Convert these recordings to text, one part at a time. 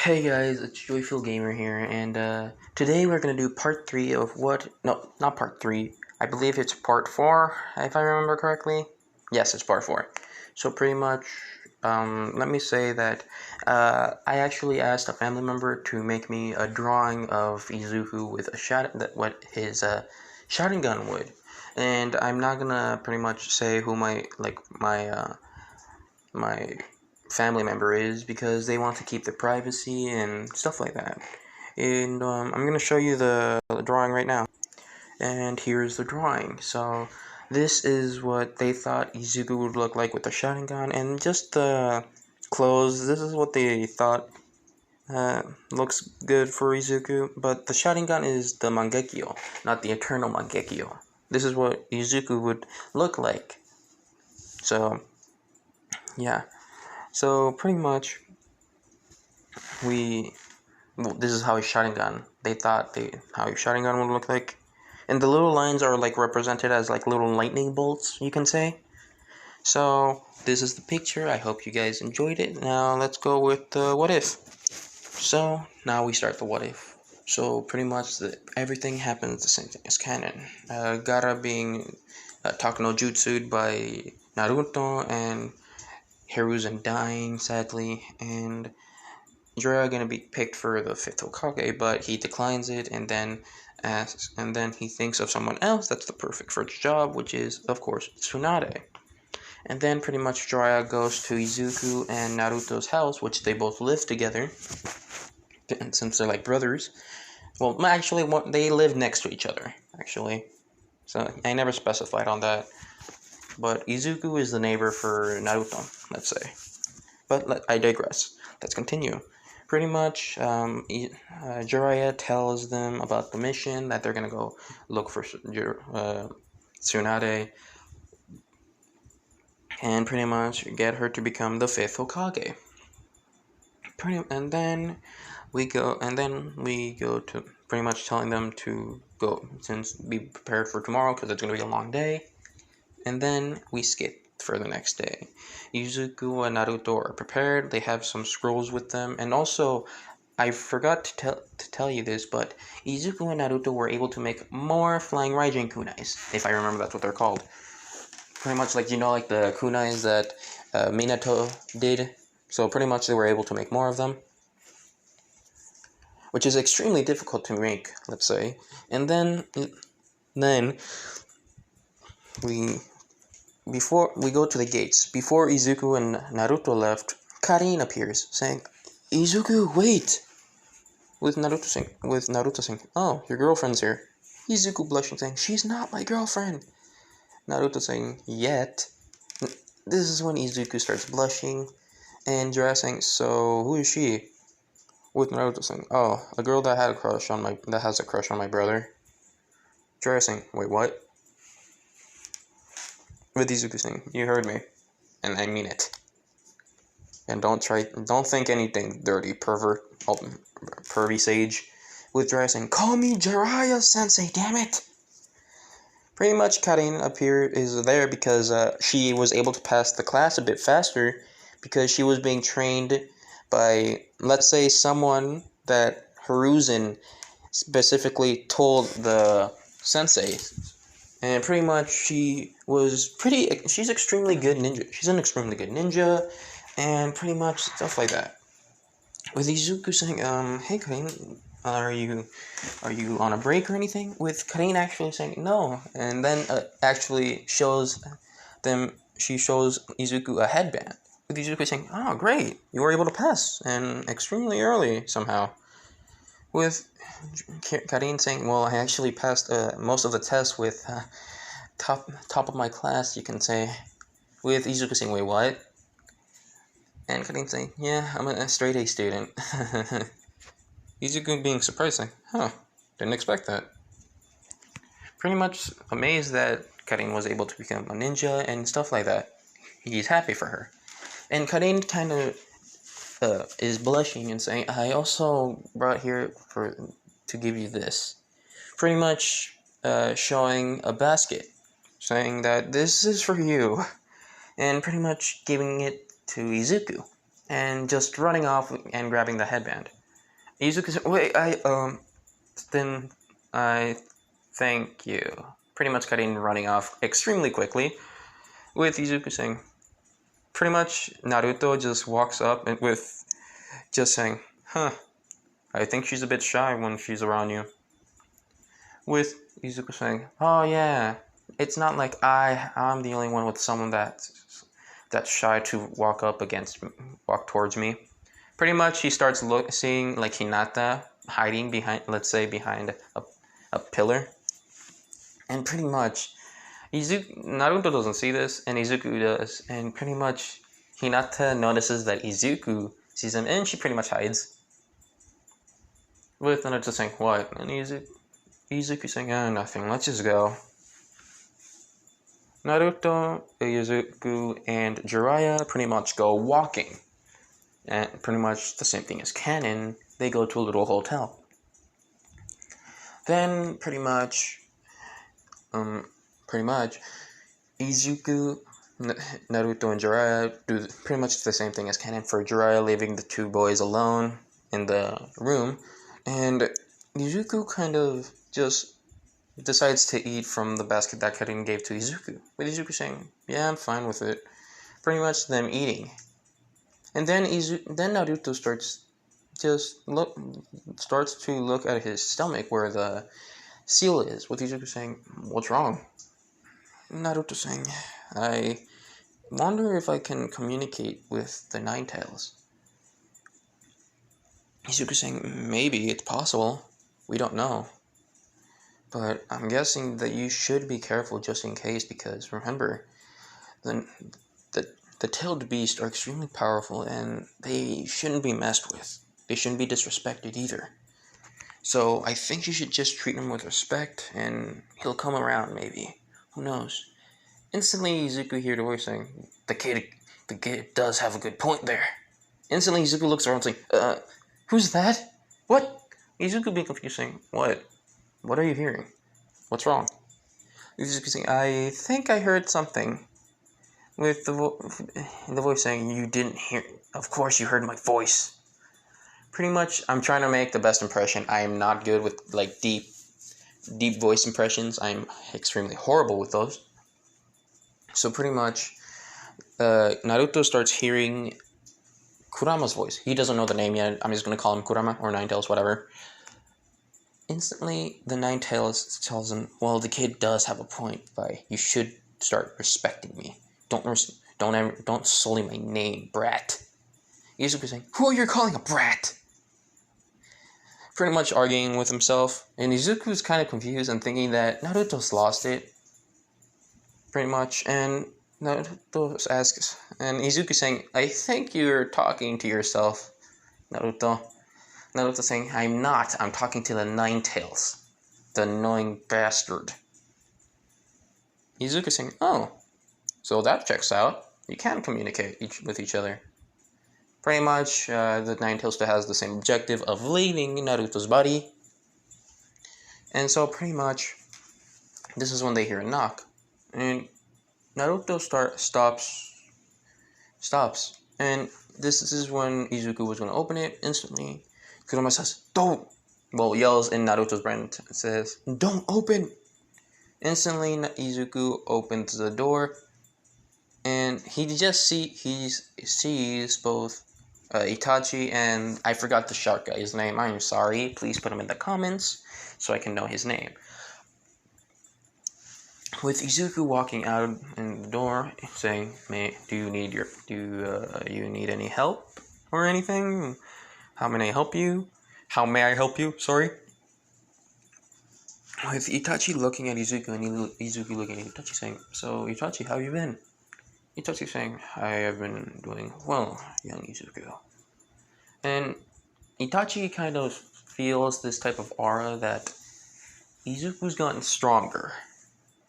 Hey guys, it's Joyful Gamer here, and today we're gonna do part 3 of what? No, not part 3. I believe it's part 4, if I remember correctly. Yes, it's part 4. So pretty much, let me say that I actually asked a family member to make me a drawing of Izuku with what his shouting gun would, and I'm not gonna pretty much say who my family member is because they want to keep their privacy and stuff like that. And I'm going to show you the drawing right now. And here's the drawing. So this is what they thought Izuku would look like with the Sharingan, and just the clothes. This is what they thought looks good for Izuku. But the Sharingan is the Mangekyo, not the Eternal Mangekyo. This is what Izuku would look like. So yeah. So pretty much, this is how his Sharingan. They thought how his Sharingan would look like, and the little lines are like represented as like little lightning bolts, you can say. So this is the picture. I hope you guys enjoyed it. Now let's go with the what if. So now we start the what if. So pretty much everything happens the same thing as canon. Gaara being Takano Jutsu'd by Naruto, and Hiruzen dying sadly, and Jiraiya gonna be picked for the fifth Hokage, but he declines it, and then he thinks of someone else that's the perfect first job, which is of course Tsunade. And then pretty much Jiraiya goes to Izuku and Naruto's house, which they both live together, and since they're like brothers. Well, actually, they live next to each other, actually. So I never specified on that. But Izuku is the neighbor for Naruto, let's say. But I digress. Let's continue. Pretty much, Jiraiya tells them about the mission, that they're gonna go look for Tsunade, and pretty much get her to become the fifth Hokage. And then we go to pretty much telling them to go, since be prepared for tomorrow because it's gonna be a long day. And then we skip for the next day. Izuku and Naruto are prepared. They have some scrolls with them, and also I forgot to tell you this, but Izuku and Naruto were able to make more flying Raijin kunais, if I remember that's what they're called. Pretty much like like the kunais that Minato did. So pretty much they were able to make more of them, which is extremely difficult to make, let's say. And then before we go to the gates, before Izuku and Naruto left, Karin appears, saying, "Izuku, wait!" With Naruto saying, "Oh, your girlfriend's here." Izuku blushing, saying, "She's not my girlfriend." Naruto saying, "Yet." This is when Izuku starts blushing, and Jiraiya saying, "So who is she?" With Naruto saying, "Oh, a girl that has a crush on my brother." Jiraiya saying, "Wait, what?" With Izuku saying, "You heard me, and I mean it. And don't think anything dirty, pervert, pervy sage." With Jiraiya saying, "Call me Jiraiya Sensei, damn it!" Pretty much Karin is there because she was able to pass the class a bit faster because she was being trained by, let's say, someone that Hiruzen specifically told the sensei. And pretty much she's extremely good ninja. She's an extremely good ninja, and pretty much stuff like that. With Izuku saying, "Hey Karin, are you on a break or anything?" With Karin actually saying no, and then actually shows Izuku a headband. With Izuku saying, "Oh great, you were able to pass, and extremely early somehow." With Karin saying, "Well, I actually passed most of the tests with top of my class, you can say." With Izuku saying, "Wait, what?" And Karin saying, "Yeah, I'm a straight A student." Izuku being surprising. Huh, didn't expect that. Pretty much amazed that Karin was able to become a ninja and stuff like that. He's happy for her. And Karin kind of is blushing and saying, "I also brought here to give you this." Pretty much showing a basket, saying that this is for you, and pretty much giving it to Izuku. and just running off and grabbing the headband. Izuku said, "Wait, then I thank you." Pretty much cutting running off extremely quickly, with Izuku saying, pretty much Naruto just walks up and with just saying, "Huh, I think she's a bit shy when she's around you." With Izuku saying, "Oh yeah, it's not like I'm the only one with someone that's shy to walk towards me." Pretty much, he starts seeing like Hinata hiding behind, let's say, behind a pillar, and pretty much Naruto doesn't see this, and Izuku does, and pretty much Hinata notices that Izuku sees him, and she pretty much hides. With Naruto saying, "What?" And Izuku saying, nothing, let's just go." Naruto, Izuku, and Jiraiya pretty much go walking. And pretty much the same thing as canon, they go to a little hotel. Then pretty much Izuku, Naruto, and Jiraiya do pretty much the same thing as canon, for Jiraiya leaving the two boys alone in the room, and Izuku kind of just decides to eat from the basket that Karin gave to Izuku, with Izuku saying, "Yeah, I'm fine with it." Pretty much them eating, and then Naruto starts to look at his stomach where the seal is, with Izuku saying, "What's wrong?" Naruto saying, "I wonder if I can communicate with the Nine Tails." Izuku saying, "Maybe it's possible. We don't know. But I'm guessing that you should be careful just in case, because remember, the tailed beasts are extremely powerful and they shouldn't be messed with. They shouldn't be disrespected either. So I think you should just treat him with respect and he'll come around maybe. Who knows?" Instantly, Izuku hears the voice saying, the kid does have a good point there." Instantly, Izuku looks around saying, "Who's that? What?" Izuku being confused saying, "What? What are you hearing? What's wrong?" Izuku saying, "I think I heard something." With the voice saying, "You didn't hear. Of course you heard my voice." Pretty much, I'm trying to make the best impression. I am not good with like deep voice impressions. I'm extremely horrible with those. So pretty much, Naruto starts hearing Kurama's voice. He doesn't know the name yet. I'm just gonna call him Kurama or Ninetales, whatever. Instantly, the Ninetales tells him, "Well, the kid does have a point, but you should start respecting me. Don't sully my name, brat." Izuku saying, "Who are you calling a brat?" Pretty much arguing with himself, and Izuku's kind of confused and thinking that Naruto's lost it. Pretty much, and Naruto asks, and Izuku saying, "I think you're talking to yourself, Naruto." Naruto saying, "I'm not. I'm talking to the Ninetales, the annoying bastard." Izuku saying, "Oh, so that checks out. You can communicate with each other." Pretty much, the Ninetales still has the same objective of leaving Naruto's body. And so pretty much, this is when they hear a knock. And Naruto stops. And this is when Izuku was going to open it. Instantly, Kurama says, "Don't!" Well, yells in Naruto's brain and says, "Don't open!" Instantly, Izuku opens the door. And he just sees both Itachi and I forgot the shark guy's name. I'm sorry. Please put him in the comments so I can know his name. With Izuku walking out in the door, saying, "Do you need any help or anything? How may I help you? How may I help you? Sorry." With Itachi looking at Izuku and Izuku looking at Itachi, saying, "So Itachi, how have you been?" Itachi saying, "I have been doing well, young Izuku." And Itachi kind of feels this type of aura that Izuku's gotten stronger.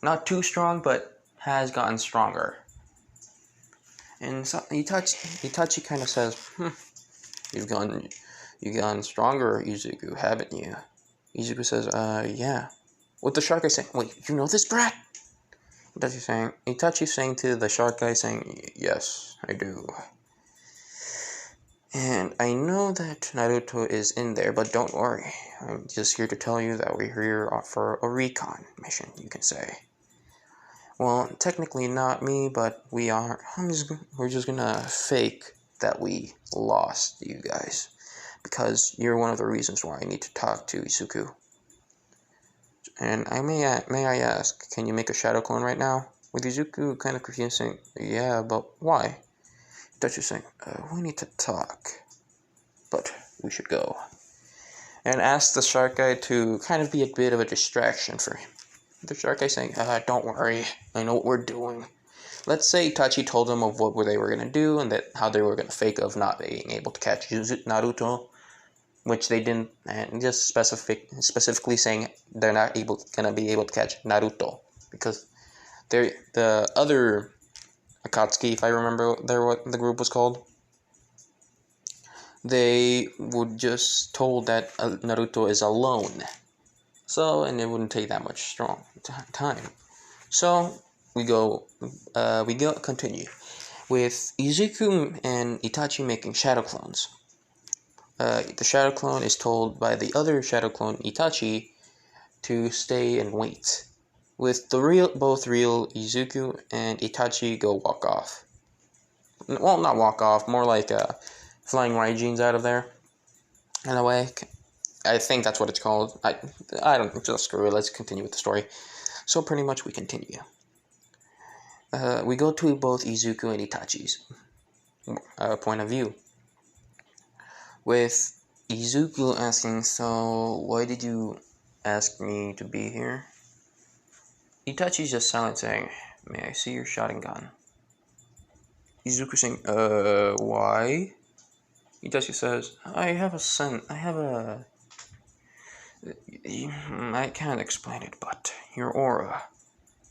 Not too strong, but has gotten stronger. And so Itachi kind of says, You've gotten stronger, Izuku, haven't you?" Izuku says, yeah." With the shark guy saying, "Wait, you know this brat?" Itachi saying to the shark guy saying, "Yes, I do." And I know that Naruto is in there, but don't worry. I'm just here to tell you that we're here for a recon mission, you can say. Well, technically not me, but we are. We're just gonna fake that we lost you guys, because you're one of the reasons why I need to talk to Izuku. And may I ask, can you make a shadow clone right now? With Izuku kind of confusing, yeah, but why? Itachi saying, we need to talk, but we should go. And ask the shark guy to kind of be a bit of a distraction for him. The shark guy saying, don't worry, I know what we're doing. Let's say Itachi told them of what they were going to do and that how they were going to fake of not being able to catch Naruto, which they didn't, and just specifically saying they're not going to be able to catch Naruto because the other Akatsuki, if I remember what the group was called, they would just told that Naruto is alone. So, and it wouldn't take that much time. So, continue with Izuku and Itachi making shadow clones. The shadow clone is told by the other shadow clone, Itachi, to stay and wait. With both real Izuku and Itachi go walk off. Well, not walk off, more like flying Raijins out of there. In a way, I think that's what it's called. I don't, just screw it, let's continue with the story. So pretty much we continue. We go to both Izuku and Itachi's point of view. With Izuku asking, so why did you ask me to be here? Itachi's just silent saying, may I see your Sharingan? Izuku saying, why? Itachi says, I can't explain it, but your aura,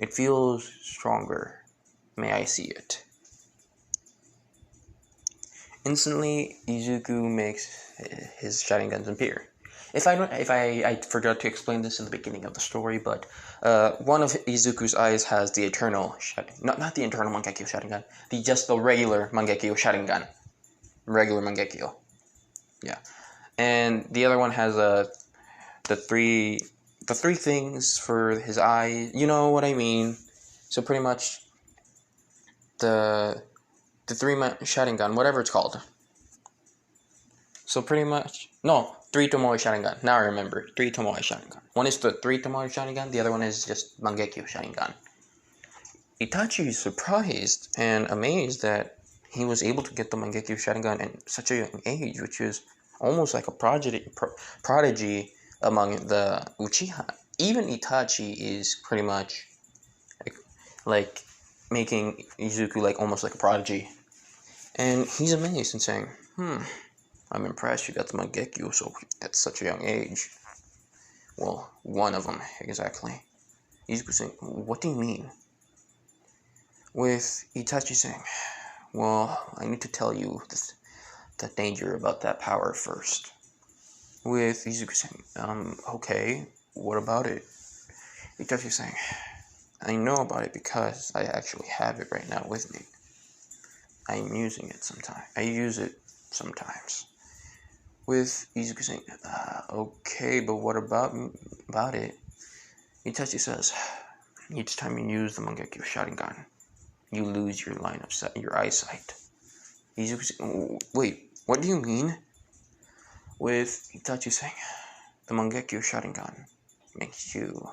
it feels stronger. May I see it? Instantly, Izuku makes his Sharingans appear. I forgot to explain this in the beginning of the story, but one of Izuku's eyes has the eternal Sharingan, not the eternal Mangekyo Sharingan, just the regular Mangekyo Sharingan, regular Mangekyo, yeah, and the other one has the three things for his eye. You know what I mean? So pretty much the three Sharingan, whatever it's called. So pretty much, no, 3 Tomoe Sharingan. Now I remember, 3 Tomoe Sharingan. One is the 3 Tomoe Sharingan, the other one is just Mangekyo Sharingan. Itachi is surprised and amazed that he was able to get the Mangekyo Sharingan in such a young age, which is almost like a prodigy among the Uchiha. Even Itachi is pretty much like making Izuku like almost like a prodigy. And he's amazed and saying, I'm impressed you got the Mangekyo so at such a young age. Well, one of them, exactly. Izuku saying, what do you mean? With Itachi saying, well, I need to tell you the danger about that power first. With Izuku saying, okay, what about it? Itachi saying, I know about it because I actually have it right now with me. I'm using it sometimes. I use it sometimes. With Izuku saying, okay, but what about it? Itachi says, each time you use the Mangekyo Sharingan, you lose your line of sight, your eyesight. Izuku saying, wait, what do you mean? With Itachi saying, the Mangekyo Sharingan makes you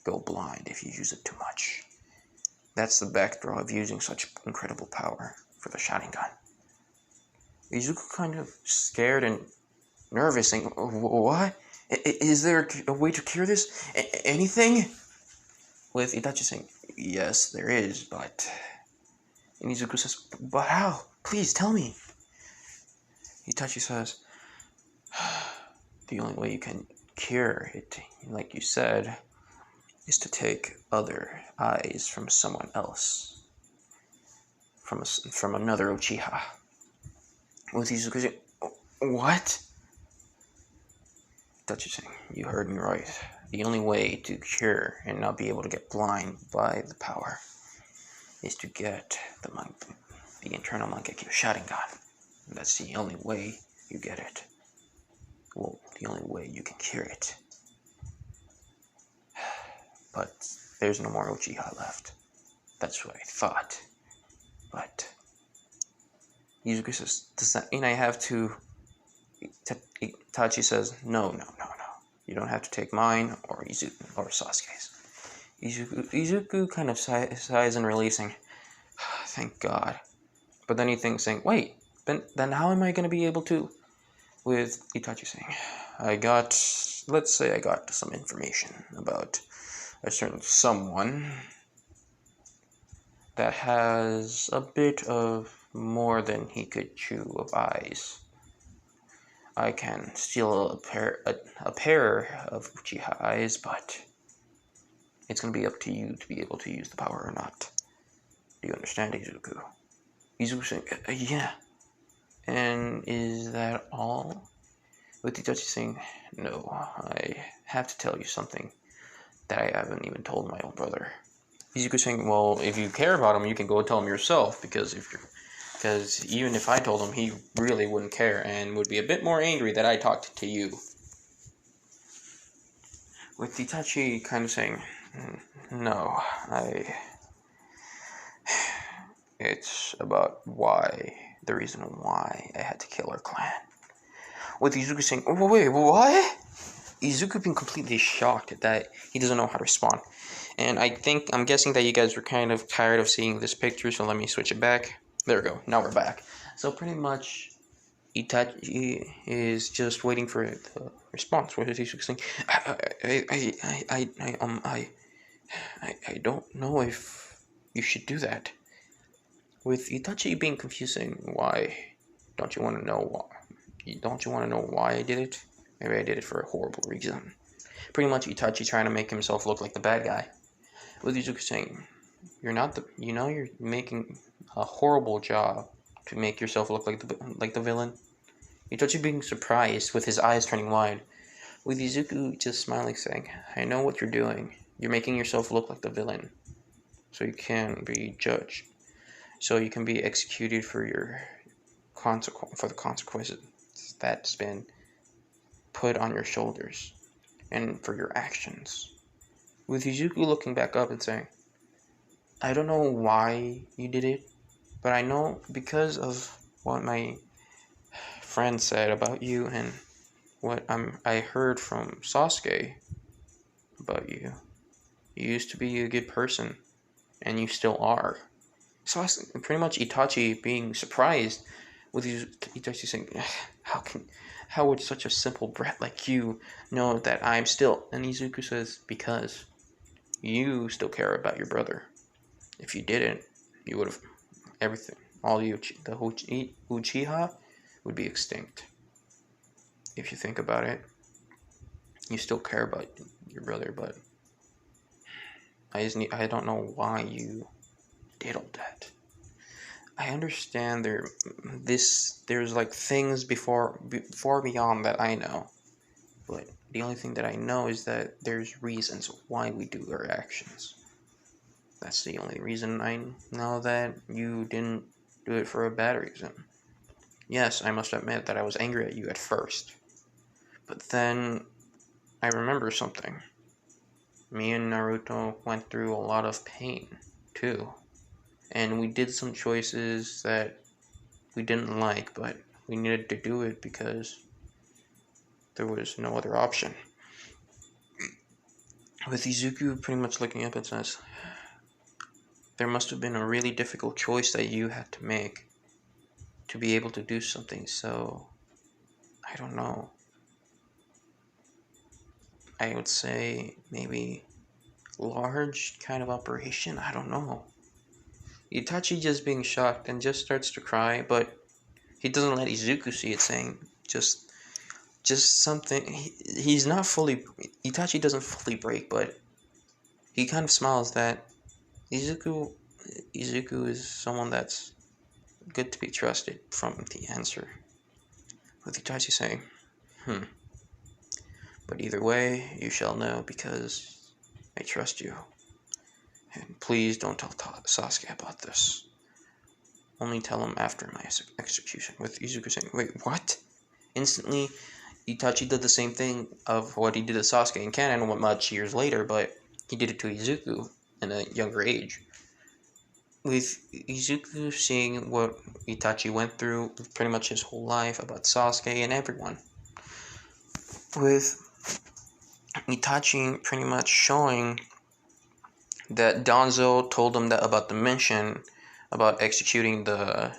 go blind if you use it too much. That's the backdraw of using such incredible power for the Sharingan. Izuku kind of scared and nervous, saying, what? Is there a way to cure this? Anything? With Itachi saying, yes, there is, but... And Izuku says, but how? Please, tell me. Itachi says, the only way you can cure it, like you said, is to take other eyes from someone else. From another Uchiha. With Izuku saying, what? Itachi saying, you heard me right. The only way to cure and not be able to get blind by the power is to get the internal Mangekyo Sharingan. That's the only way you get it. Well, the only way you can cure it. But there's no more Uchiha left. That's what I thought. But Izuku says, does that mean I have to... Itachi says, no. You don't have to take mine or Sasuke's. Izuku kind of sighs and releasing. Thank God. But then he thinks, saying, wait, then how am I going to be able to... With Itachi saying, let's say I got some information about a certain someone that has a bit of more than he could chew of eyes. I can steal a pair of Uchiha eyes, but it's going to be up to you to be able to use the power or not. Do you understand, Izuku? Izuku saying, yeah. And is that all? With Itachi saying, no, I have to tell you something that I haven't even told my own brother. Izuku saying, well, if you care about him, you can go tell him yourself, because even if I told him, he really wouldn't care and would be a bit more angry that I talked to you. With Itachi kind of saying, no, it's about the reason why I had to kill our clan. With Izuku saying, oh, wait, what? Izuku being completely shocked that he doesn't know how to respond. And I'm guessing that you guys were kind of tired of seeing this picture, so let me switch it back. There we go, now we're back. So pretty much, Itachi is just waiting for the response. What is Izuku saying? I don't know if you should do that. With Itachi being confusing, why? Don't you want to know why I did it? Maybe I did it for a horrible reason. Pretty much Itachi trying to make himself look like the bad guy. With Izuku saying, you're making a horrible job to make yourself look like the villain. Itachi being surprised with his eyes turning wide. With Izuku just smiling saying, I know what you're doing. You're making yourself look like the villain. So you can be judged. So you can be executed for the consequences that's been put on your shoulders and for your actions. With Izuku looking back up and saying, I don't know why you did it, but I know because of what my friend said about you and what I heard from Sasuke about you. You used to be a good person, and you still are. So pretty much Itachi being surprised with Itachi saying, how would such a simple brat like you know that I'm still? And Izuku says, because you still care about your brother. If you didn't, you would have everything. All the Uchiha would be extinct. If you think about it, you still care about your brother, but I don't know why you did all that. I understand there's like things before beyond that I know, but the only thing that I know is that there's reasons why we do our actions. That's the only reason I know that you didn't do it for a bad reason. Yes, I must admit that I was angry at you at first, but then I remember something. Me and Naruto went through a lot of pain, too. And we did some choices that we didn't like, but we needed to do it because there was no other option. With Izuku pretty much looking up and says, there must have been a really difficult choice that you had to make to be able to do something, so I don't know. I would say maybe large kind of operation, I don't know. Itachi just being shocked and just starts to cry, but he doesn't let Izuku see it, saying just something. He's not fully. Itachi doesn't fully break, but he kind of smiles that Izuku is someone that's good to be trusted from the answer. With Itachi saying, but either way, you shall know because I trust you. And please don't tell Sasuke about this. only tell him after my execution. With Izuku saying, wait, what? Instantly, Itachi did the same thing of what he did to Sasuke in canon much years later, but he did it to Izuku in a younger age. With Izuku seeing what Itachi went through pretty much his whole life about Sasuke and everyone. With Itachi pretty much showing that Danzo told him that about the mission about executing the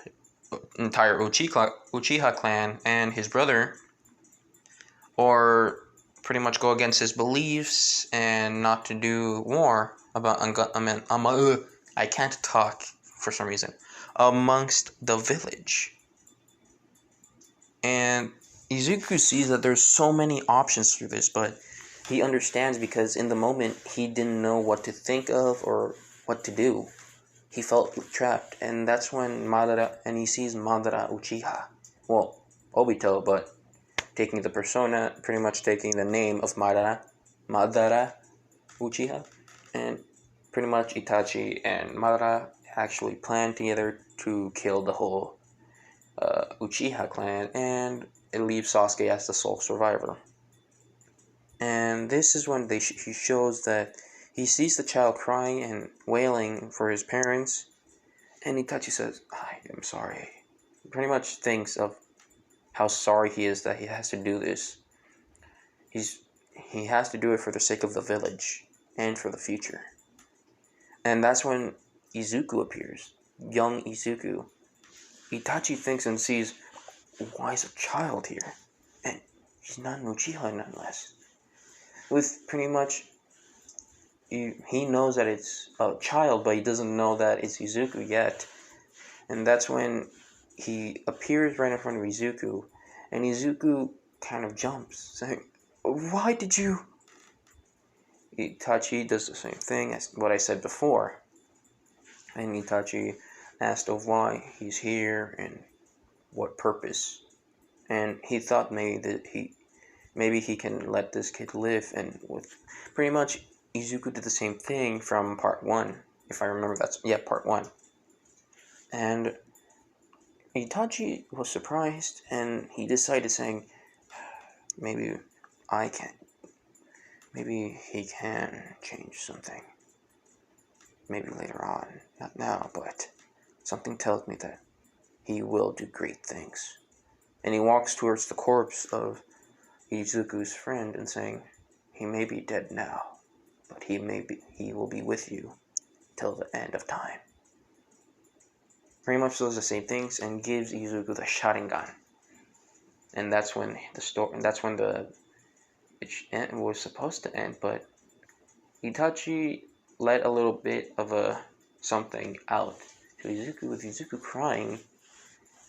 entire Uchiha clan and his brother, or pretty much go against his beliefs and not to do war about I can't talk for some reason amongst the village. And Izuku sees that there's so many options through this, but he understands because in the moment he didn't know what to think of or what to do. He felt trapped, and that's when he sees Madara Uchiha. Well, Obito, but taking the persona, pretty much taking the name of Madara Uchiha, and pretty much Itachi and Madara actually planned together to kill the whole Uchiha clan, and it leaves Sasuke as the sole survivor. And this is when he shows that he sees the child crying and wailing for his parents, and Itachi says, I am sorry. Pretty much thinks of how sorry he is that he has to do this. He has to do it for the sake of the village and for the future. And that's when Izuku appears, young Izuku. Itachi thinks and sees, why is a child here? And he's not an Uchiha nonetheless. With pretty much, he knows that it's a child, but he doesn't know that it's Izuku yet. And that's when he appears right in front of Izuku, and Izuku kind of jumps, saying, why did you? Itachi does the same thing as what I said before. And Itachi asked of why he's here and what purpose. And he thought maybe he can let this kid live. And with pretty much Izuku did the same thing from part 1, if I remember part 1. And Itachi was surprised, and he decided saying, maybe he can change something. Maybe later on, not now, but something tells me that he will do great things. And he walks towards the corpse of Izuku's friend and saying, he may be dead now, but he will be with you till the end of time. Pretty much does the same things and gives Izuku the Sharingan. And that's when it was supposed to end, but Itachi let a little bit of something out to Izuku, with Izuku crying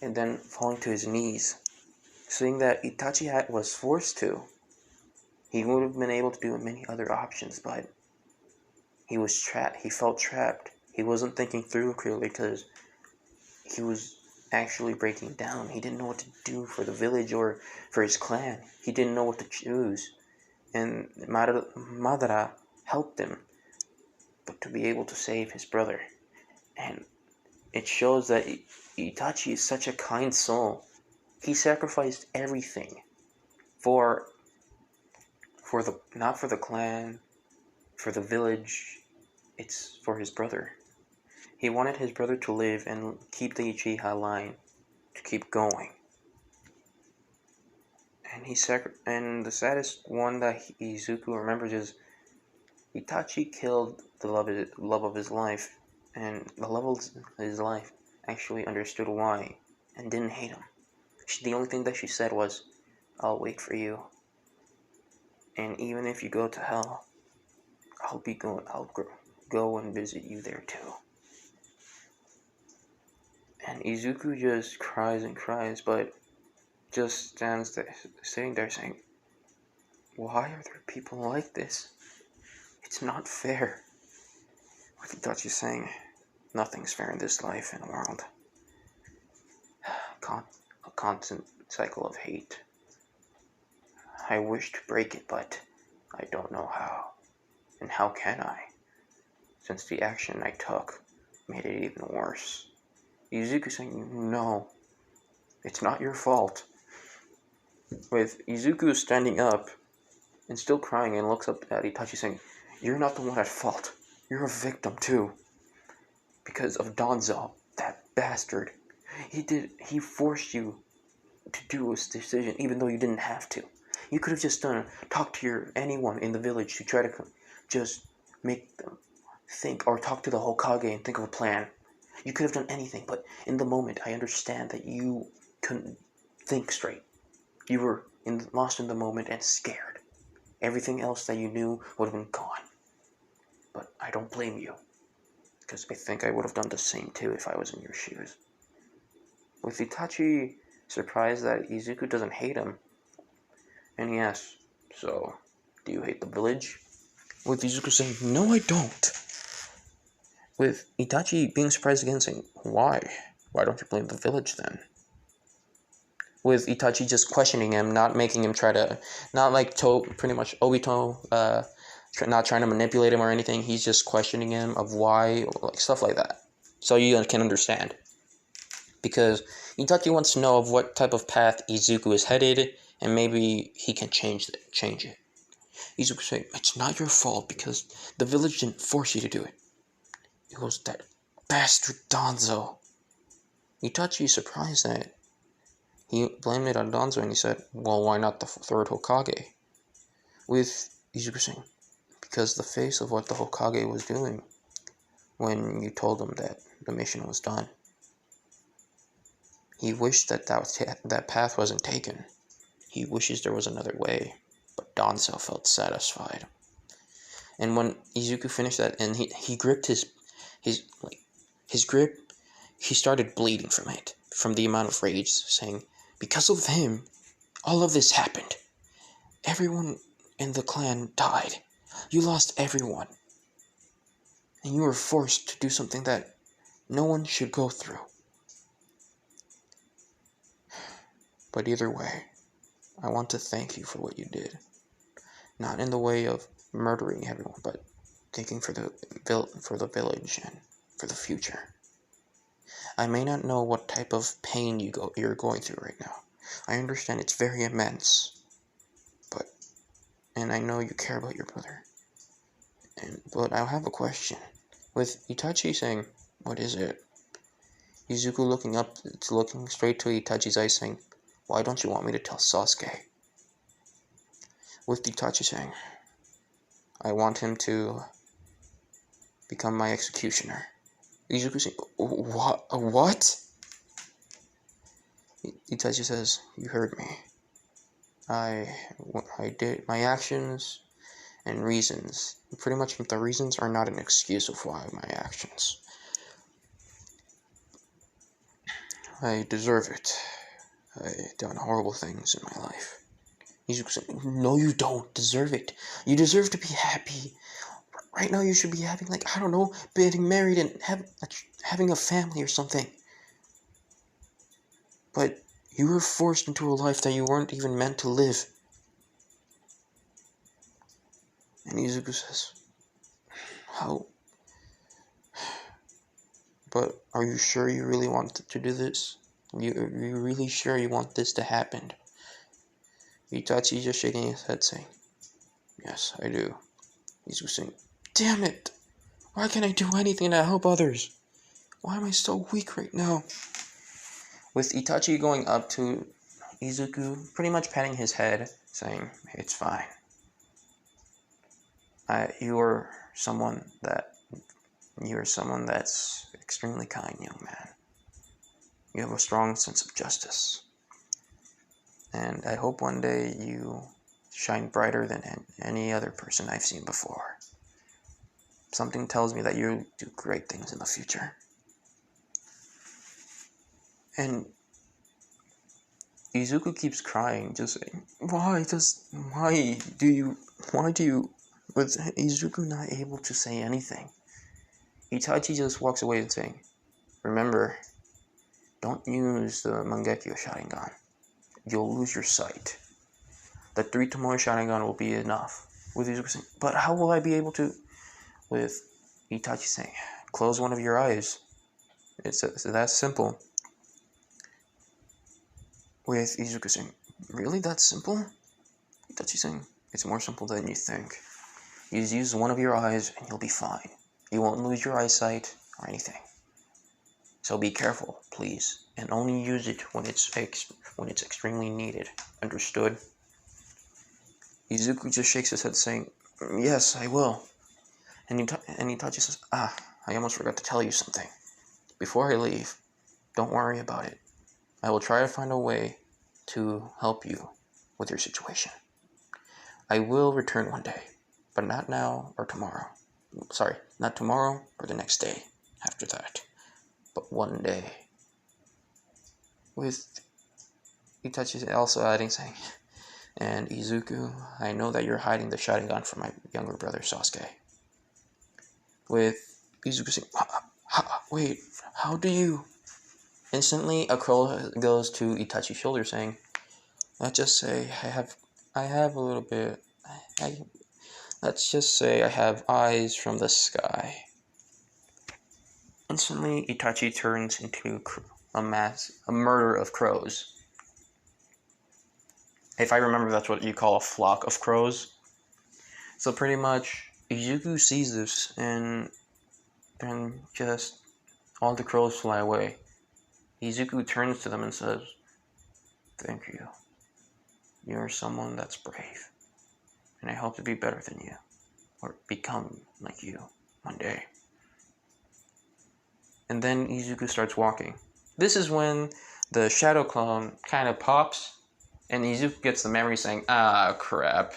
and then falling to his knees, saying that Itachi was forced to. He would have been able to do many other options, but he was trapped. He felt trapped. He wasn't thinking through clearly because he was actually breaking down. He didn't know what to do for the village or for his clan. He didn't know what to choose. And Madara helped him, but to be able to save his brother. And it shows that Itachi is such a kind soul. He sacrificed everything not for the clan, for the village. It's for his brother. He wanted his brother to live and keep the Uchiha line to keep going. And the saddest one that Izuku remembers is Itachi killed the love of his life, and the love of his life actually understood why and didn't hate him. The only thing that she said was, I'll wait for you. And even if you go to hell, I'll go and visit you there too. And Izuku just cries and cries, but just stands there, sitting there saying, why are there people like this? It's not fair. With Itachi saying, nothing's fair in this life and world. A constant cycle of hate. I wish to break it, but I don't know how. And how can I? Since the action I took made it even worse. Izuku saying, no, it's not your fault. With Izuku standing up and still crying and looks up at Itachi saying, you're not the one at fault. You're a victim too. Because of Danzo, that bastard. He forced you to do this decision even though you didn't have to. You could have just talked to anyone in the village to try to just make them think, or talk to the Hokage and think of a plan. You could have done anything, but in the moment, I understand that you couldn't think straight. You were lost in the moment and scared. Everything else that you knew would have been gone. But I don't blame you, because I think I would have done the same too if I was in your shoes. With Itachi surprised that Izuku doesn't hate him, and he asks, so, do you hate the village? With Izuku saying, no I don't. With Itachi being surprised again, saying, why? Why don't you blame the village then? With Itachi just questioning him, not making him try to, not like pretty much Obito, not trying to manipulate him or anything. He's just questioning him of why, like stuff like that. So you can understand. Because Itachi wants to know of what type of path Izuku is headed, and maybe he can change it. Izuku saying, it's not your fault because the village didn't force you to do it. It was that bastard Danzo. Itachi is surprised that he blamed it on Danzo, and he said, well, why not the third Hokage? With Izuku saying, because the face of what the Hokage was doing when you told him that the mission was done. He wished that path wasn't taken. He wishes there was another way, but Danzo felt satisfied. And when Izuku finished that, and he gripped his grip, he started bleeding from the amount of rage, saying, because of him, all of this happened. Everyone in the clan died. You lost everyone. And you were forced to do something that no one should go through. But either way, I want to thank you for what you did. Not in the way of murdering everyone, but thinking for the village and for the future. I may not know what type of pain you're going through right now. I understand it's very immense. And I know you care about your brother. But I have a question. With Itachi saying, what is it? Izuku looking straight to Itachi's eyes saying, why don't you want me to tell Sasuke? With Itachi saying, I want him to become my executioner. Izuku saying, what? Itachi says, you heard me. I did my actions and reasons. Pretty much the reasons are not an excuse of why my actions. I deserve it. I've done horrible things in my life. Izuku said, no you don't deserve it. You deserve to be happy. Right now you should be having, like, I don't know, getting married and having a family or something. But you were forced into a life that you weren't even meant to live. And Izuku says, how? But are you sure you really want to do this? You really sure you want this to happen? Itachi just shaking his head saying, yes, I do. Izuku saying, damn it! Why can't I do anything to help others? Why am I so weak right now? With Itachi going up to Izuku, pretty much patting his head, saying, it's fine. You're someone that's extremely kind, young man. You have a strong sense of justice. And I hope one day you shine brighter than any other person I've seen before. Something tells me that you do great things in the future. And Izuku keeps crying, just saying, why do you, with Izuku not able to say anything? Itachi just walks away and saying, remember, don't use the Mangekyo Sharingan. You'll lose your sight. The 3 Tomoe Sharingan will be enough. With Izuku saying, but how will I be able to? With Itachi saying, close one of your eyes It's that simple. With Izuku saying, really that simple? Itachi saying, it's more simple than you think. You just use one of your eyes and you'll be fine. You won't lose your eyesight or anything. So be careful, please, and only use it when it's extremely needed. Understood? Izuku just shakes his head saying, yes, I will. And Itachi says, I almost forgot to tell you something. Before I leave, don't worry about it. I will try to find a way to help you with your situation. I will return one day, but not now or tomorrow. Sorry, not tomorrow or the next day after that, but one day. With Itachi also adding, saying, and Izuku, I know that you're hiding the Sharingan from my younger brother Sasuke. With Izuku saying, wait, how do you? Instantly, a crow goes to Itachi's shoulder, saying, let's just say I have a little bit. Let's just say I have eyes from the sky. Instantly, Itachi turns into a murder of crows. If I remember, that's what you call a flock of crows. So pretty much, Izuku sees this, and then just all the crows fly away. Izuku turns to them and says, thank you. You're someone that's brave, and I hope to be better than you, or become like you one day. And then Izuku starts walking. This is when the shadow clone kind of pops, and Izuku gets the memory saying, crap.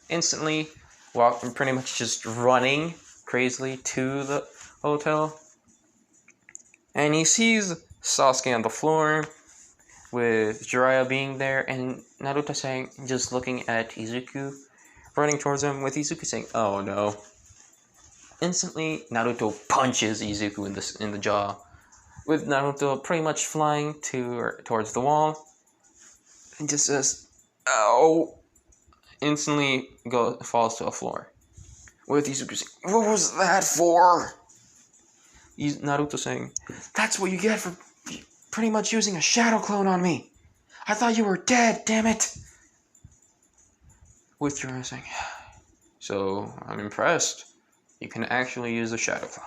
Instantly, pretty much just running crazily to the hotel. And he sees Sasuke on the floor, with Jiraiya being there, and Naruto saying, just looking at Izuku, running towards him, with Izuku saying, oh no. Instantly, Naruto punches Izuku in the jaw, with Naruto pretty much flying towards the wall, and just says, ow. Instantly falls to the floor, with Izuku saying, what was that for? Naruto saying, that's what you get for pretty much using a shadow clone on me. I thought you were dead, damn it. With Jiraiya saying, so I'm impressed. You can actually use a shadow clone.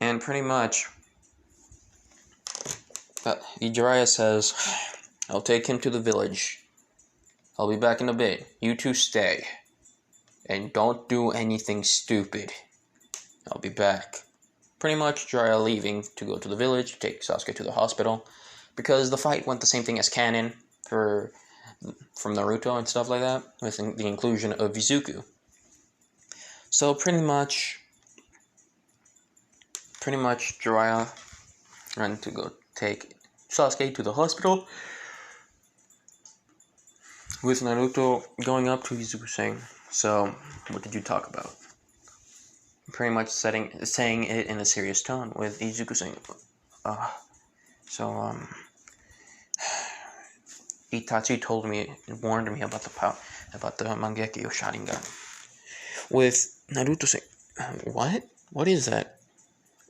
And pretty much, Jiraiya says, I'll take him to the village. I'll be back in a bit. You two stay. And don't do anything stupid. I'll be back. Pretty much, Jiraiya leaving to go to the village, take Sasuke to the hospital, because the fight went the same thing as canon from Naruto and stuff like that, with the inclusion of Izuku. So pretty much Jiraiya ran to go take Sasuke to the hospital, with Naruto going up to Izuku saying, so, what did you talk about? Pretty much saying it in a serious tone, with Izuku saying, Itachi warned me about the Mangekyo Sharingan. With Naruto saying, what? What is that?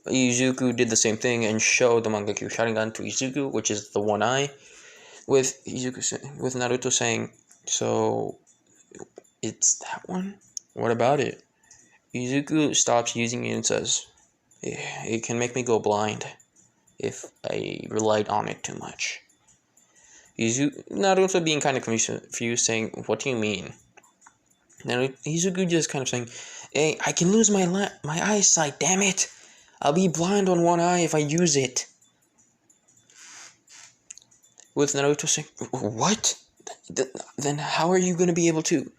Izuku did the same thing and showed the Mangekyo Sharingan to Izuku, which is the one eye. With Naruto saying, so it's that one? What about it? Izuku stops using it and says, it can make me go blind if I relied on it too much. Naruto being kind of confused, saying, what do you mean? Izuku just kind of saying, hey, I can lose my eyesight, damn it! I'll be blind on one eye if I use it. With Naruto saying, what? Then how are you going to be able to?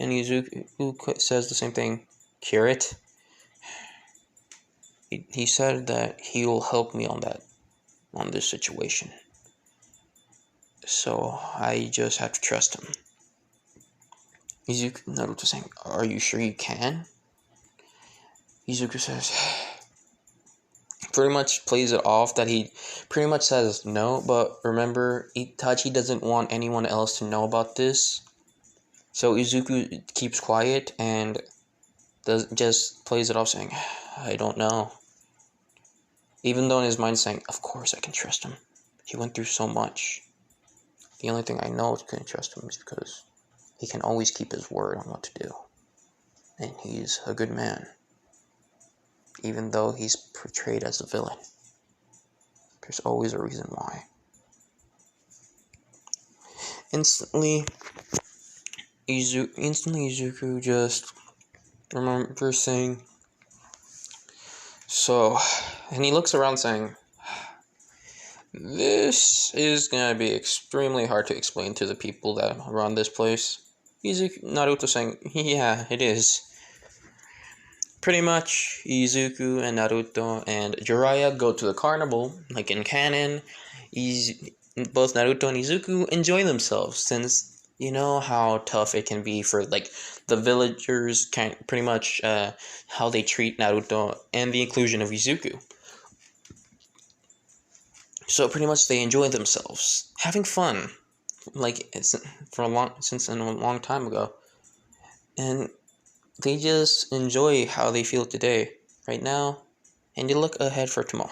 And Izuku says the same thing, cure it? He said that he will help me on this situation. So I just have to trust him. Naruto saying, are you sure you can? Izuku says, pretty much plays it off that he pretty much says no, but remember, Itachi doesn't want anyone else to know about this. So Izuku keeps quiet and just plays it off saying, I don't know. Even though in his mind saying, of course I can trust him. He went through so much. The only thing I know I couldn't trust him is because he can always keep his word on what to do. And he's a good man. Even though he's portrayed as a villain. There's always a reason why. Instantly Izuku just remembers saying, so, and he looks around saying, this is gonna be extremely hard to explain to the people that run this place. Naruto saying, yeah, it is. Pretty much, Izuku and Naruto and Jiraiya go to the carnival, like in canon. Both Naruto and Izuku enjoy themselves, since you know how tough it can be for like the villagers, pretty much how they treat Naruto and the inclusion of Izuku. So pretty much they enjoy themselves, having fun, like it's since a long time ago, and they just enjoy how they feel today, right now, and they look ahead for tomorrow.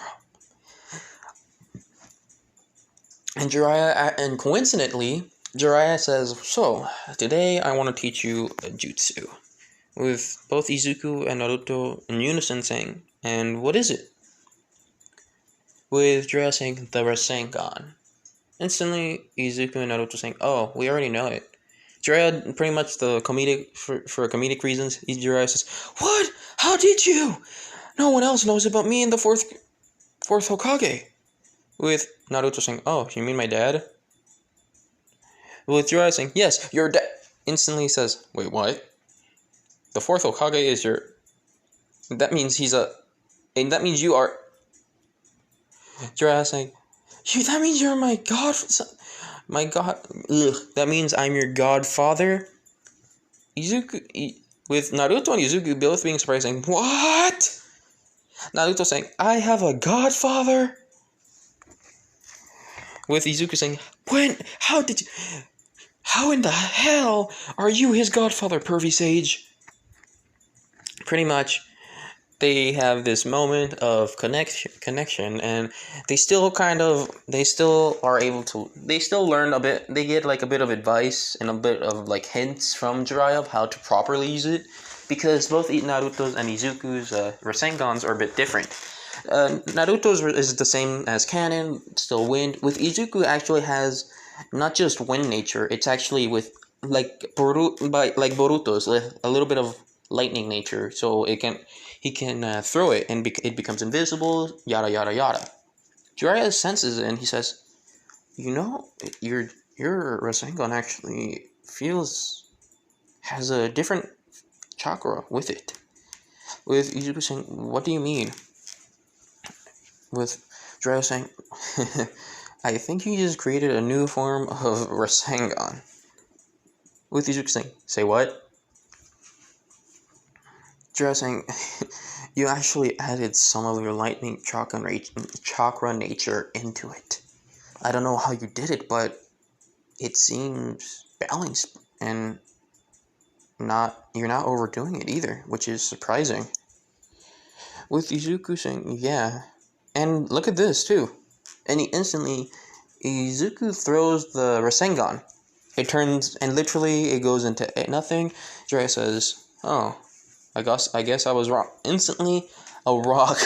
And and coincidentally, Jiraiya says, so, today I want to teach you a jutsu. With both Izuku and Naruto in unison saying, and what is it? With Jiraiya saying, the Rasengan. Instantly, Izuku and Naruto saying, oh, we already know it. Jiraiya, pretty much for comedic reasons, Jiraiya says, what? How did you? No one else knows about me and the fourth Hokage. With Naruto saying, oh, you mean my dad? With Jiraiya saying, yes, your dad. Instantly says, wait, what? The fourth Hokage is your... That means and that means you are... Jiraiya saying, that means you're my godson. My god... Ugh, that means I'm your godfather? With Naruto and Izuku both being surprised, saying, what? Naruto saying, I have a godfather? With Izuku saying, when? How in the hell are you his godfather, pervy sage? Pretty much, they have this moment of connection, and they still learn a bit. They get like a bit of advice and a bit of like hints from Jiraiya of how to properly use it, because both Naruto's and Izuku's Rasengans are a bit different. Naruto's is the same as canon, still wind. With Izuku, actually has not just wind nature. It's actually with like Boruto's, a little bit of lightning nature. So he can throw it and it becomes invisible. Yada yada yada. Jiraiya senses it and he says, your Rasengan actually has a different chakra with it. With Izuku saying, what do you mean? With Jiraiya saying, I think you just created a new form of Rasengan. With Izuku saying, say what? Jiraiya saying, you actually added some of your lightning chakra nature into it. I don't know how you did it, but it seems balanced and you're not overdoing it either, which is surprising. With Izuku saying, yeah, and look at this too. And Izuku throws the Rasengan. It turns, and literally it goes into nothing. Jiraiya says, oh, I guess I was wrong. Instantly, a rock.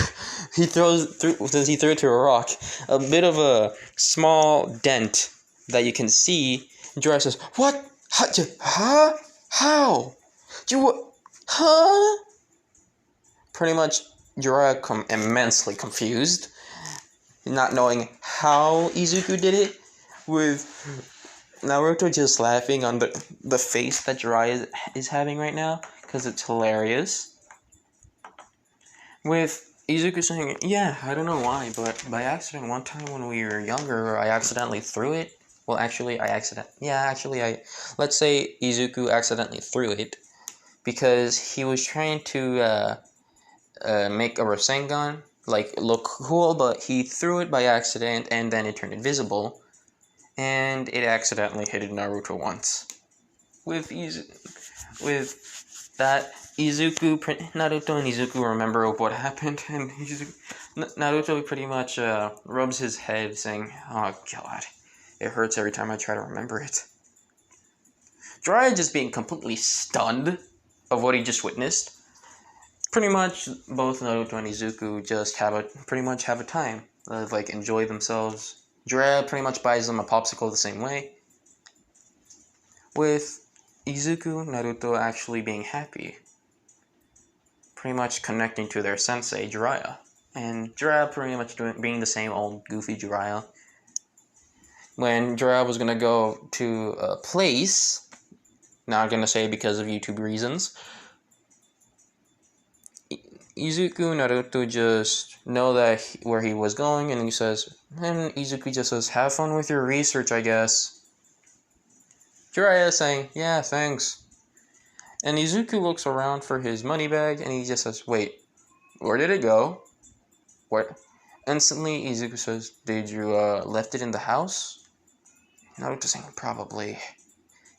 He threw it to a rock. A bit of a small dent that you can see. Jiraiya says, what? How? Huh? Pretty much, Jiraiya immensely confused, not knowing how Izuku did it, with Naruto just laughing on the face that Jiraiya is having right now, because it's hilarious. With Izuku saying, yeah, I don't know why, but by accident one time when we were younger, I accidentally threw it. Well, actually, let's say Izuku accidentally threw it, because he was trying to make a Rasengan look cool, but he threw it by accident and then it turned invisible, and it accidentally hit Naruto once. With that Naruto and Izuku remember what happened, and Naruto pretty much rubs his head, saying, "Oh God, it hurts every time I try to remember it." Jiraiya just being completely stunned of what he just witnessed. Pretty much, both Naruto and Izuku just pretty much have a time, like enjoy themselves. Jiraiya pretty much buys them a popsicle the same way, with Izuku, Naruto actually being happy, pretty much connecting to their sensei, Jiraiya. And Jiraiya pretty much being the same old goofy Jiraiya. When Jiraiya was gonna go to a place, not gonna say because of YouTube reasons, Izuku and Naruto just know that where he was going, and Izuku just says, "Have fun with your research, I guess." Jiraiya saying, "Yeah, thanks." And Izuku looks around for his money bag, and he just says, "Wait, where did it go?" What? Instantly, Izuku says, "Did you left it in the house?" Naruto saying, "Probably."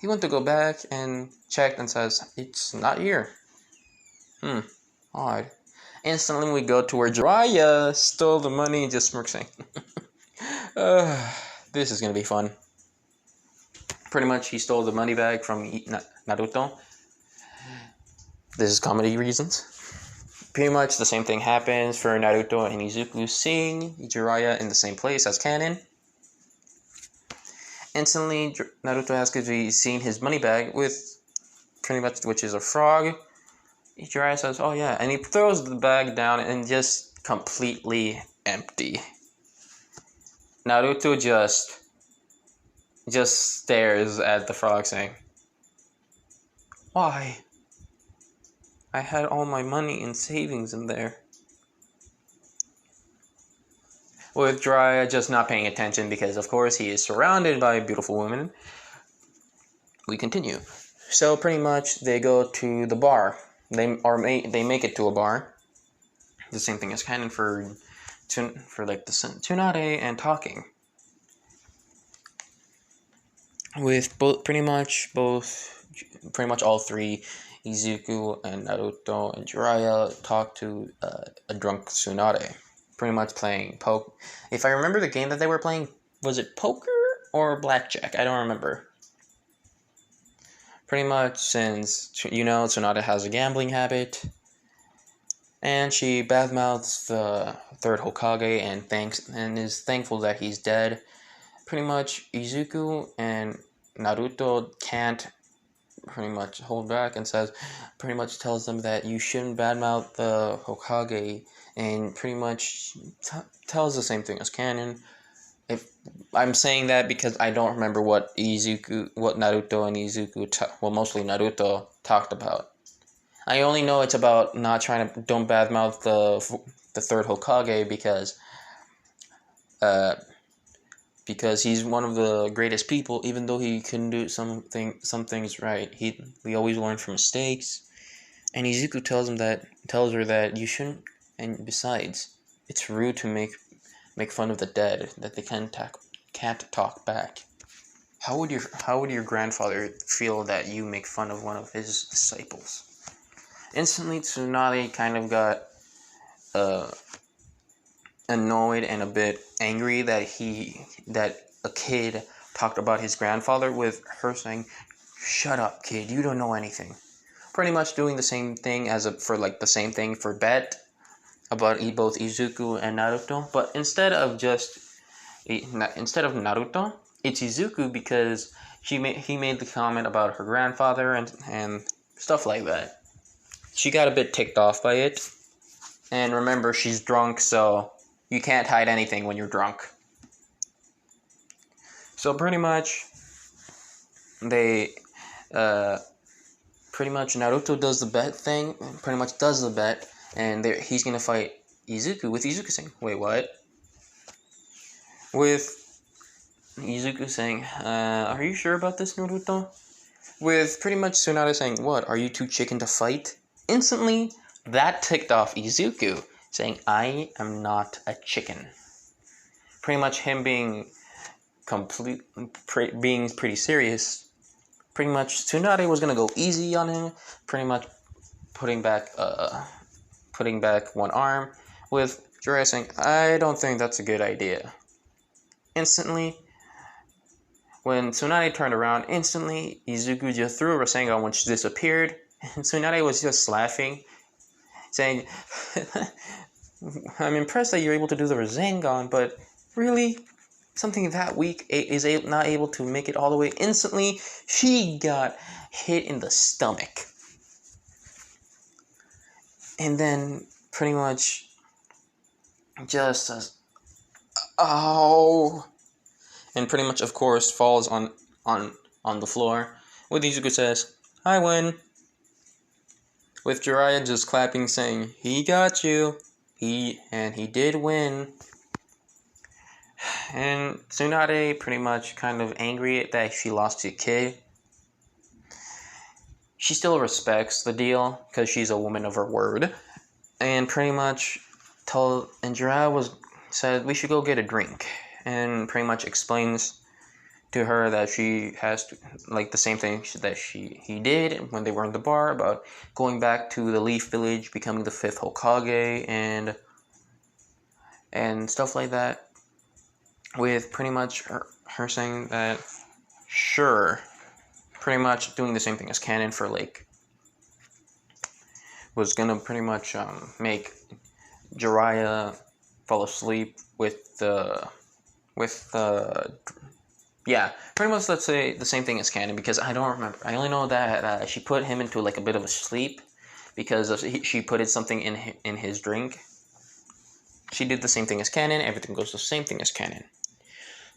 He went to go back and checked and says, "It's not here." Odd. Instantly, we go to where Jiraiya stole the money and just smirks saying, "This is gonna be fun." Pretty much, he stole the money bag from Naruto. This is comedy reasons. Pretty much the same thing happens for Naruto and Izuku seeing Jiraiya in the same place as canon. Instantly, Naruto asks if he's seen his money bag with pretty much, which is a frog. Jiraiya says, "Oh yeah," and he throws the bag down and just completely empty. Naruto just stares at the frog saying, "Why? I had all my money and savings in there." With Jiraiya just not paying attention because, of course, he is surrounded by beautiful women. We continue. So pretty much they go to the bar. They make it to a bar. The same thing as canon for like the Tsunade and talking. With pretty much all three, Izuku and Naruto and Jiraiya talk to a drunk Tsunade. Pretty much playing poke. If I remember the game that they were playing, was it poker or blackjack? I don't remember. Pretty much since, Tsunade has a gambling habit, and she badmouths the third Hokage and is thankful that he's dead. Pretty much Izuku and Naruto can't pretty much hold back and pretty much tells them that you shouldn't badmouth the Hokage, and pretty much tells the same thing as canon. If I'm saying that because I don't remember what Naruto and Izuku, mostly Naruto, talked about. I only know it's about don't badmouth the third Hokage because he's one of the greatest people. Even though he can do some things right, we always learn from mistakes. And Izuku tells her that you shouldn't. And besides, it's rude to make fun of the dead, that they can't talk back. How would your grandfather feel that you make fun of one of his disciples? Instantly, Tsunade kind of got annoyed and a bit angry that a kid talked about his grandfather, with her saying, "Shut up, kid! You don't know anything." Pretty much doing the same thing the same thing for Bet about both Izuku and Naruto, but instead of Naruto, it's Izuku because he made the comment about her grandfather and stuff like that. She got a bit ticked off by it, and remember, she's drunk, so you can't hide anything when you're drunk. So pretty much, Naruto does the bet thing, and he's gonna fight Izuku, with Izuku saying, "Wait, what?" With Izuku saying, "Are you sure about this, Naruto?" With pretty much Tsunade saying, "What, are you too chicken to fight?" Instantly, that ticked off Izuku, saying, "I am not a chicken." Pretty much him being pretty serious. Pretty much Tsunade was gonna go easy on him, pretty much putting back one arm, with Jiraiya saying, "I don't think that's a good idea." Instantly, when Tsunade turned around, instantly Izuku just threw a Rasengan, which disappeared, and Tsunade was just laughing, saying, "I'm impressed that you're able to do the Rasengan, but really, something that weak is not able to make it all the way." Instantly, she got hit in the stomach. And then, pretty much, just oh, and pretty much, of course, falls on the floor. With Izuku says, "I win." With Jiraiya just clapping, saying, "He got you." He did win. And Tsunade pretty much kind of angry that she lost to Kid. She still respects the deal because she's a woman of her word, and pretty much Jiraiya said we should go get a drink, and pretty much explains to her that she has to, like, the same thing that he did when they were in the bar, about going back to the Leaf Village, becoming the 5th Hokage, and stuff like that, with pretty much her saying that sure, pretty much doing the same thing as canon for Lake, was gonna pretty much make Jiraiya fall asleep with the yeah, pretty much, let's say the same thing as canon, because I don't remember. I only know that she put him into like a bit of a sleep because she put something in his drink. She did the same thing as canon. Everything goes the same thing as canon.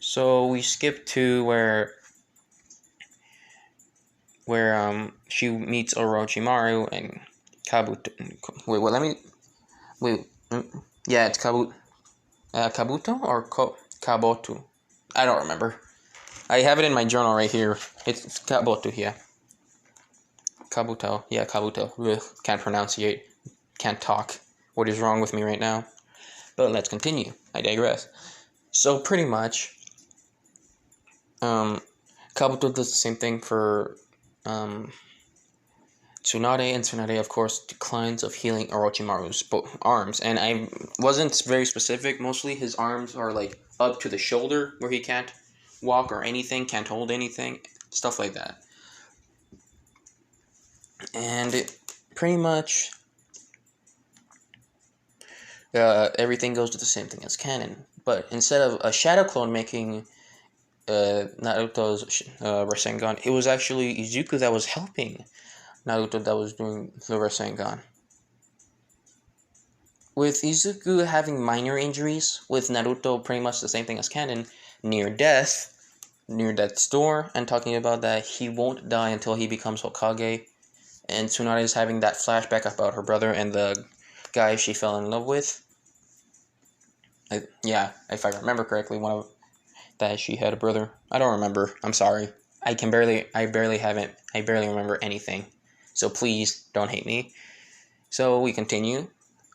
So we skip to where she meets Orochimaru and Kabuto. Yeah, it's Kabuto or Kabotu. I don't remember. I have it in my journal right here. It's Kabuto, yeah. Kabuto, yeah, Kabuto. Ugh, can't pronunciate. Can't talk. What is wrong with me right now? But let's continue. I digress. So pretty much, Kabuto does the same thing for Tsunade, and Tsunade, of course, declines of healing Orochimaru's arms. And I wasn't very specific. Mostly his arms are like up to the shoulder, where he can't walk or anything, can't hold anything, stuff like that. And pretty much everything goes to the same thing as canon. But instead of a shadow clone making Naruto's Rasengan, it was actually Izuku that was helping Naruto that was doing the Rasengan. With Izuku having minor injuries, with Naruto pretty much the same thing as canon, near death's door, and talking about that he won't die until he becomes Hokage, and Tsunade is having that flashback about her brother and the guy she fell in love with. If I remember correctly, that she had a brother. I don't remember. I'm sorry. I barely remember anything. So please don't hate me. So we continue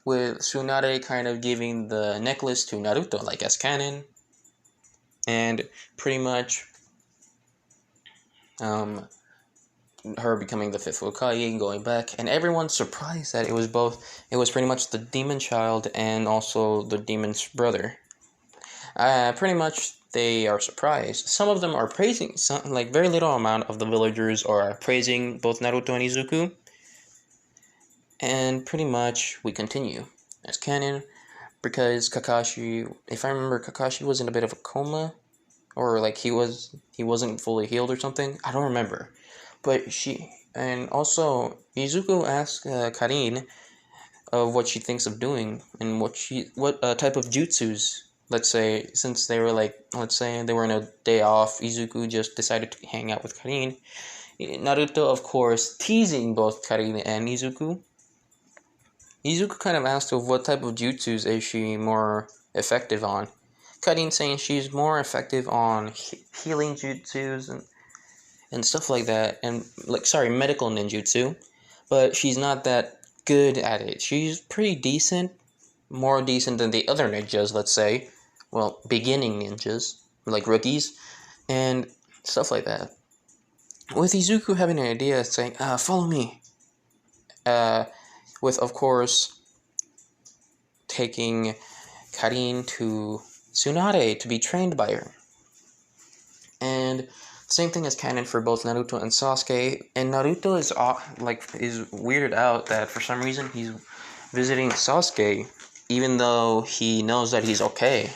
with Tsunade kind of giving the necklace to Naruto, like as canon, and pretty much her becoming the 5th Hokage, going back, and everyone's surprised that it was pretty much the demon child and also the demon's brother. Pretty much they are surprised. Some of them are praising, like very little amount of the villagers are praising both Naruto and Izuku. And pretty much we continue as canon, because Kakashi, if I remember, Kakashi was in a bit of a coma, or like he wasn't fully healed or something. I don't remember. But and also Izuku asked Karin of what she thinks of doing, and what type of jutsus. Let's say, since they were they were in a day off, Izuku just decided to hang out with Karin. Naruto, of course, teasing both Karin and Izuku. Izuku kind of asked of what type of jutsus is she more effective on. Karin saying she's more effective on healing jutsus and stuff like that, and medical ninjutsu, but she's not that good at it. She's pretty decent, more decent than the other ninjas, let's say. Well, beginning ninjas, like rookies, and stuff like that. With Izuku having an idea, saying, follow me. with of course taking Karin to Tsunade to be trained by her. And same thing as canon for both Naruto and Sasuke. And Naruto is is weirded out that for some reason he's visiting Sasuke, even though he knows that he's okay.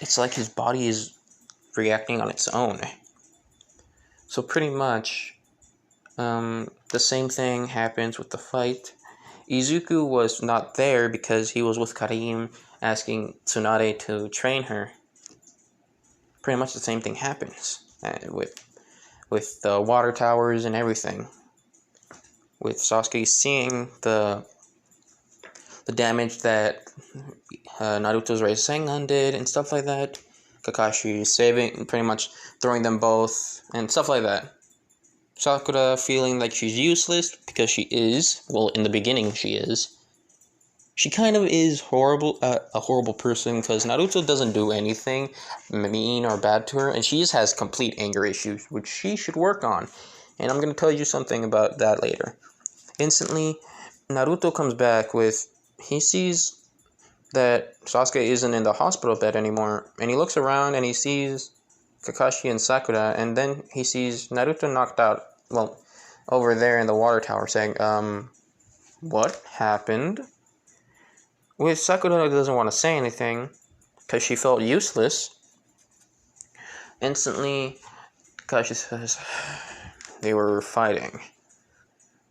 It's like his body is reacting on its own. So pretty much, the same thing happens with the fight. Izuku was not there because he was with Karim asking Tsunade to train her. Pretty much the same thing happens with the water towers and everything. With Sasuke seeing the damage that Naruto's Rasengan did and stuff like that. Kakashi saving, pretty much throwing them both and stuff like that. Sakura feeling like she's useless because she is. Well, in the beginning she is. She kind of is a horrible person because Naruto doesn't do anything mean or bad to her, and she just has complete anger issues, which she should work on. And I'm going to tell you something about that later. Instantly, Naruto comes back with, he sees that Sasuke isn't in the hospital bed anymore, and he looks around and he sees Kakashi and Sakura, and then he sees Naruto knocked out, well, over there in the water tower, saying, what happened? With Sakura doesn't want to say anything, because she felt useless. Instantly, Kakashi says, they were fighting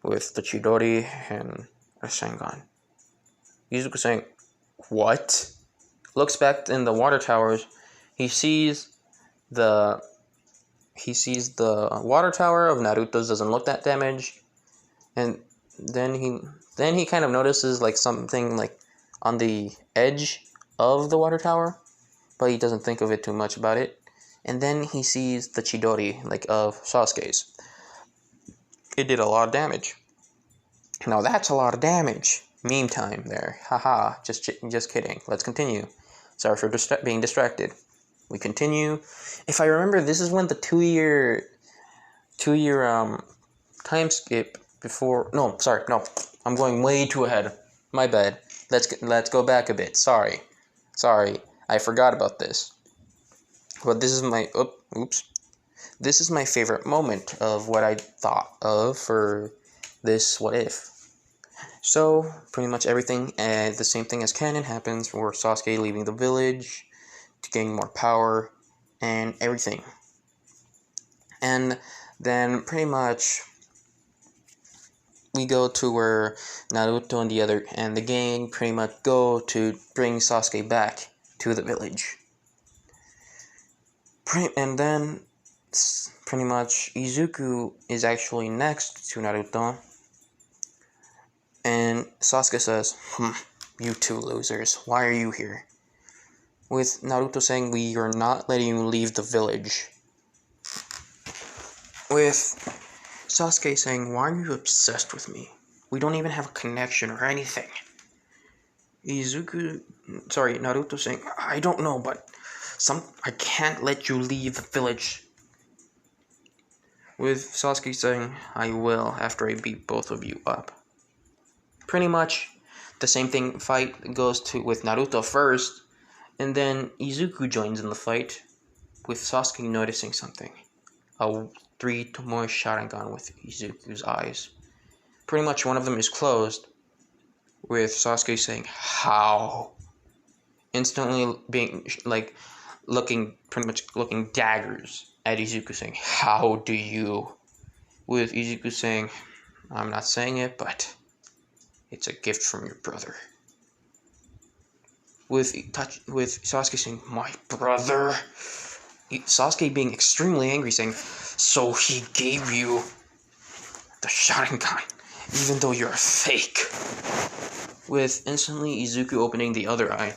with the Chidori and Rasengan. Izuku saying, what? Looks back in the water towers. He sees the water tower of Naruto's doesn't look that damaged, and then he kind of notices like something like on the edge of the water tower, but he doesn't think of it too much about it. And then he sees the Chidori like of Sasuke's. It did a lot of damage. Now that's a lot of damage. Meme time there. Haha. Just kidding. Let's continue. Sorry for being distracted. We continue. If I remember, this is when the two-year time skip before. No, sorry, no. I'm going way too ahead. My bad. Let's go back a bit. Sorry. I forgot about this. But this is my oops. This is my favorite moment of what I thought of for this what if. So, pretty much everything, the same thing as canon happens for Sasuke leaving the village to gain more power and everything. And then pretty much we go to where Naruto and the gang pretty much go to bring Sasuke back to the village. And then pretty much Izuku is actually next to Naruto. And Sasuke says, you two losers, why are you here? With Naruto saying, we are not letting you leave the village. With Sasuke saying, why are you obsessed with me? We don't even have a connection or anything. Naruto saying, I don't know, but I can't let you leave the village. With Sasuke saying, I will after I beat both of you up. Pretty much the same thing fight goes to with Naruto first, and then Izuku joins in the fight with Sasuke noticing something. A 3 Tomoe Sharingan with Izuku's eyes. Pretty much one of them is closed, with Sasuke saying, how? Instantly being looking daggers at Izuku saying, how do you? With Izuku saying, I'm not saying it, but it's a gift from your brother. With Sasuke saying, my brother? Sasuke being extremely angry saying, so he gave you the Sharingan, even though you're a fake. With instantly Izuku opening the other eye.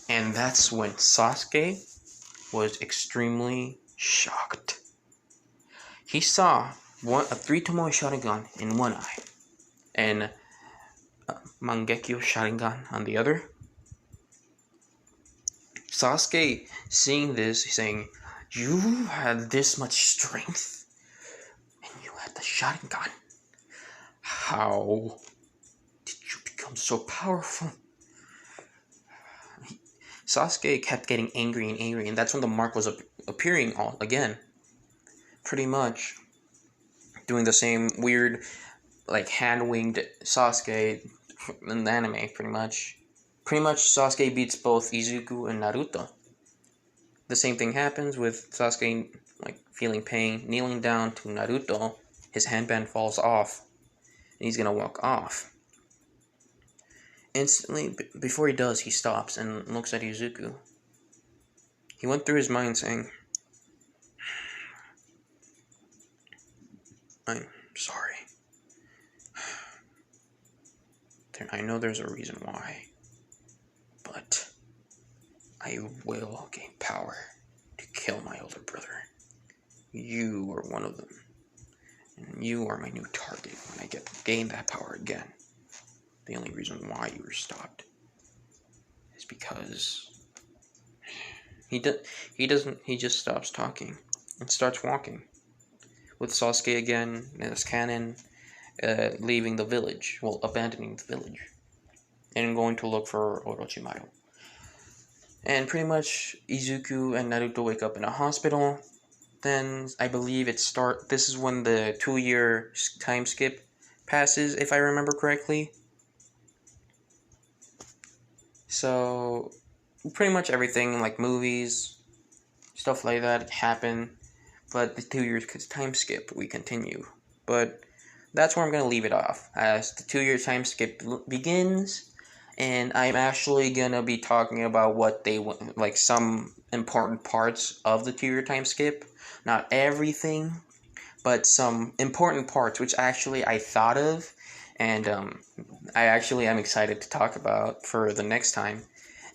And that's when Sasuke was extremely shocked. He saw a 3 Tomoe Sharingan in one eye, and Mangekyo Sharingan on the other. Sasuke seeing this, saying, you had this much strength, and you had the Sharingan. How? I'm so powerful. Sasuke kept getting angry and angry, and that's when the mark was appearing all again. Pretty much doing the same weird, like hand-winged Sasuke in the anime. Pretty much Sasuke beats both Izuku and Naruto. The same thing happens with Sasuke, like feeling pain, kneeling down to Naruto. His handband falls off, and he's gonna walk off. Instantly, before he does, he stops and looks at Izuku. He went through his mind saying, "I'm sorry. I know there's a reason why, but I will gain power to kill my older brother. You are one of them, and you are my new target when I gain that power again. The only reason why you were stopped is because he just stops talking and starts walking with Sasuke again in his cannon, leaving the village, well, abandoning the village, and going to look for Orochimaru. And pretty much Izuku and Naruto wake up in a hospital. Then I believe this is when the 2-year time skip passes, if I remember correctly. So pretty much everything, like movies, stuff like that, happen. But the 2 years time skip, we continue. But that's where I'm going to leave it off, as the 2-year time skip begins. And I'm actually going to be talking about what they want, like some important parts of the 2-year time skip. Not everything, but some important parts, which actually I thought of. And I actually am excited to talk about for the next time.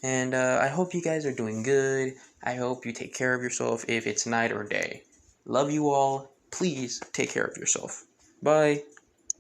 And I hope you guys are doing good. I hope you take care of yourself if it's night or day. Love you all. Please take care of yourself. Bye.